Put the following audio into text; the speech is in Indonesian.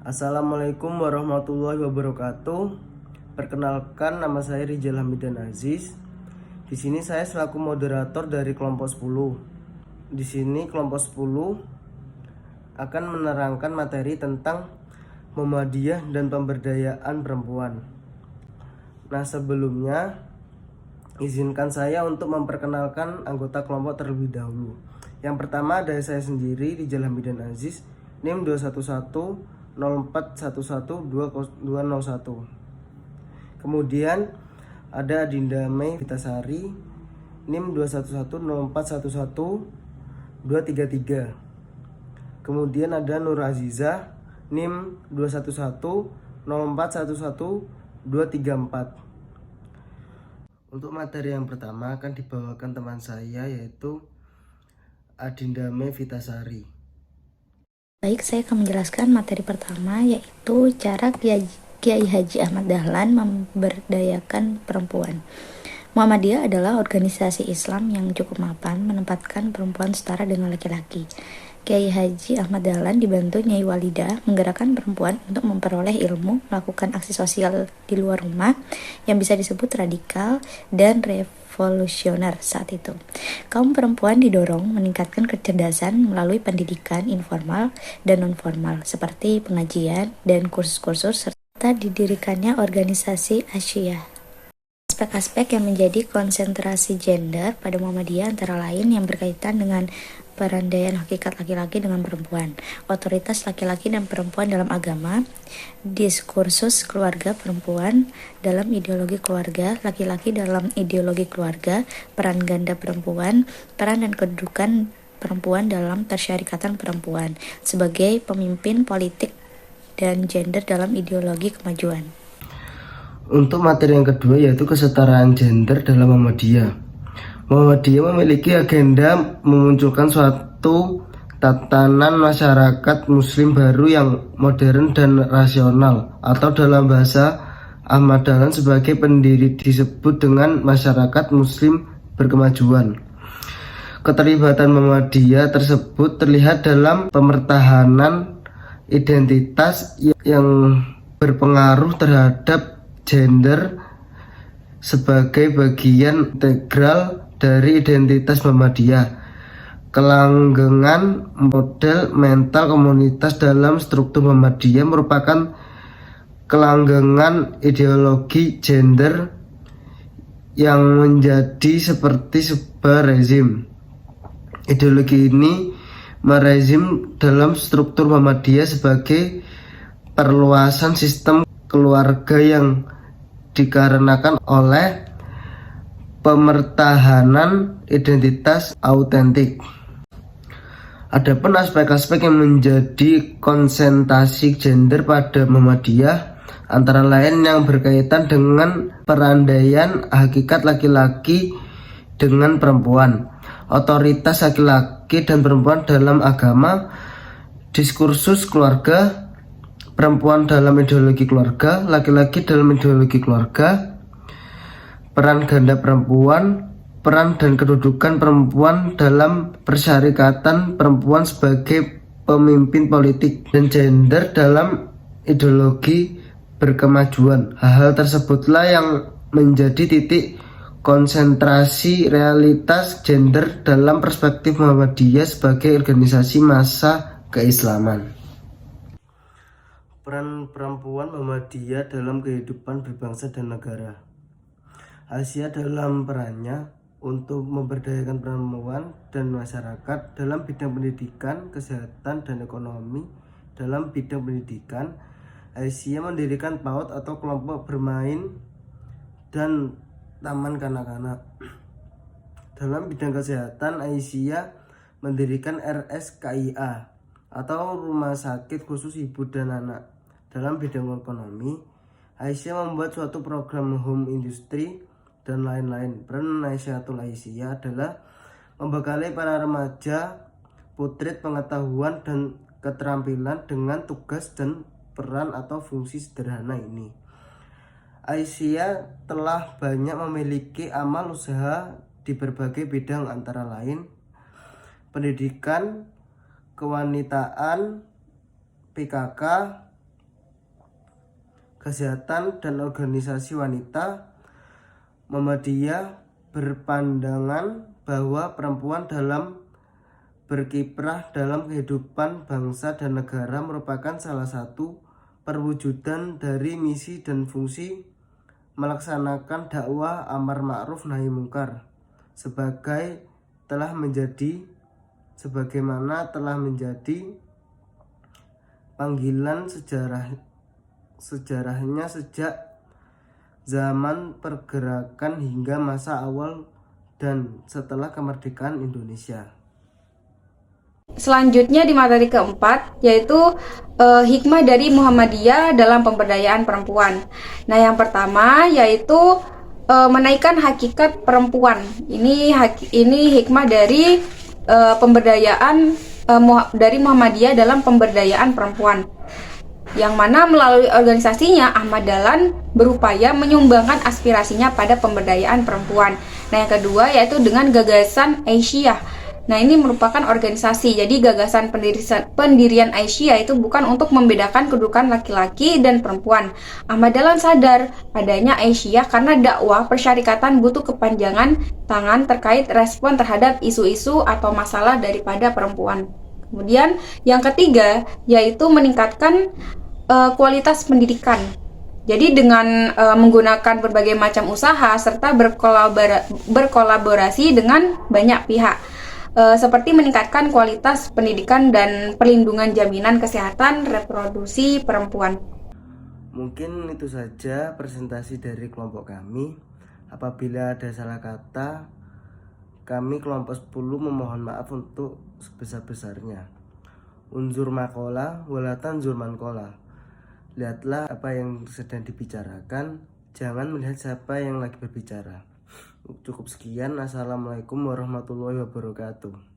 Assalamualaikum warahmatullahi wabarakatuh. Perkenalkan, nama saya Rijal Hamidan Aziz. Di sini saya selaku moderator dari kelompok 10. Di sini kelompok 10 akan menerangkan materi tentang Muhammadiyah dan pemberdayaan perempuan. Nah, sebelumnya izinkan saya untuk memperkenalkan anggota kelompok terlebih dahulu. Yang pertama dari saya sendiri, Rijal Hamidan Aziz, NIM 211 04112001. Kemudian ada Dinda Mei Vitasari, NIM 211041123. Kemudian ada Nur Aziza, NIM 21104112334. Untuk materi yang pertama akan dibawakan teman saya, yaitu Adinda Mei Vitasari. Baik, saya akan menjelaskan materi pertama, yaitu cara Kiai Haji Ahmad Dahlan memberdayakan perempuan. Muhammadiyah adalah organisasi Islam yang cukup mapan menempatkan perempuan setara dengan laki-laki. Kiai Haji Ahmad Dahlan dibantu Nyai Walidah menggerakkan perempuan untuk memperoleh ilmu, melakukan aksi sosial di luar rumah yang bisa disebut radikal dan revolusioner saat itu. Kaum perempuan didorong meningkatkan kecerdasan melalui pendidikan informal dan non-formal seperti pengajian dan kursus-kursus, serta didirikannya organisasi Asyiyah. Aspek-aspek yang menjadi konsentrasi gender pada Muhammadiyah antara lain yang berkaitan dengan perandaian hakikat laki-laki dengan perempuan, otoritas laki-laki dan perempuan dalam agama, diskursus keluarga perempuan dalam ideologi keluarga, laki-laki dalam ideologi keluarga, peran ganda perempuan, peran dan kedudukan perempuan dalam persyarikatan perempuan sebagai pemimpin politik dan gender dalam ideologi kemajuan. Untuk materi yang kedua yaitu kesetaraan gender dalam Muhammadiyah. Muhammadiyah memiliki agenda memunculkan suatu tatanan masyarakat muslim baru yang modern dan rasional, atau dalam bahasa Ahmad Dahlan sebagai pendiri disebut dengan masyarakat muslim berkemajuan. Keterlibatan Muhammadiyah tersebut terlihat dalam pemertahanan identitas yang berpengaruh terhadap gender sebagai bagian integral dari identitas Muhammadiyah. Kelanggengan model mental komunitas dalam struktur Muhammadiyah merupakan kelanggengan ideologi gender yang menjadi seperti sebuah rezim. Ideologi ini merezim dalam struktur Muhammadiyah sebagai perluasan sistem keluarga yang dikarenakan oleh pemertahanan identitas autentik. Adapun aspek-aspek yang menjadi konsentrasi gender pada Muhammadiyah antara lain yang berkaitan dengan perandaian hakikat laki-laki dengan perempuan, otoritas laki-laki dan perempuan dalam agama, diskursus keluarga, perempuan dalam ideologi keluarga, laki-laki dalam ideologi keluarga, peran ganda perempuan, peran dan kedudukan perempuan dalam persyarikatan perempuan sebagai pemimpin politik, dan gender dalam ideologi berkemajuan. Hal-hal tersebutlah yang menjadi titik konsentrasi realitas gender dalam perspektif Muhammadiyah sebagai organisasi massa keislaman. Peran perempuan Muhammadiyah dalam kehidupan berbangsa dan negara. Asia dalam perannya untuk memberdayakan perempuan dan masyarakat dalam bidang pendidikan, kesehatan, dan ekonomi. Dalam bidang pendidikan, Asia mendirikan PAUD atau kelompok bermain dan taman kanak-kanak. Dalam bidang kesehatan, Asia mendirikan RSKIA atau Rumah Sakit Khusus Ibu dan Anak. Dalam bidang ekonomi, Aisyah membuat suatu program home industry dan lain-lain. Peran Aisyatul Aisyah adalah membekali para remaja putrid pengetahuan dan keterampilan dengan tugas dan peran atau fungsi sederhana ini. Aisyah telah banyak memiliki amal usaha di berbagai bidang antara lain pendidikan, kewanitaan, PKK, kesehatan, dan organisasi wanita, Muhammadiyah berpandangan bahwa perempuan dalam berkiprah dalam kehidupan bangsa dan negara merupakan salah satu perwujudan dari misi dan fungsi melaksanakan dakwah amar ma'ruf nahi mungkar sebagaimana telah menjadi panggilan sejarahnya sejak zaman pergerakan hingga masa awal dan setelah kemerdekaan Indonesia. Selanjutnya di materi keempat yaitu hikmah dari Muhammadiyah dalam pemberdayaan perempuan. Nah, yang pertama yaitu menaikkan hakikat perempuan. Ini hikmah dari pemberdayaan dari Muhammadiyah dalam pemberdayaan perempuan. Yang mana melalui organisasinya Ahmad Dahlan berupaya menyumbangkan aspirasinya pada pemberdayaan perempuan. Nah, yang kedua yaitu dengan gagasan Aisyah. Nah, ini merupakan organisasi. Jadi gagasan pendirian Aisyah itu bukan untuk membedakan kedudukan laki-laki dan perempuan. Ahmad Dahlan sadar adanya Aisyah karena dakwah persyarikatan butuh kepanjangan tangan terkait respon terhadap isu-isu atau masalah daripada perempuan. Kemudian yang ketiga yaitu meningkatkan kualitas pendidikan. Jadi dengan menggunakan berbagai macam usaha serta berkolaborasi dengan banyak pihak. Seperti meningkatkan kualitas pendidikan dan perlindungan jaminan kesehatan reproduksi perempuan. Mungkin itu saja presentasi dari kelompok kami. Apabila ada salah kata, kami kelompok 10 memohon maaf untuk sebesar-besarnya. Unzur makola, walatan zurman kola. Lihatlah apa yang sedang dibicarakan, jangan melihat siapa yang lagi berbicara. Cukup sekian. Assalamualaikum warahmatullahi wabarakatuh.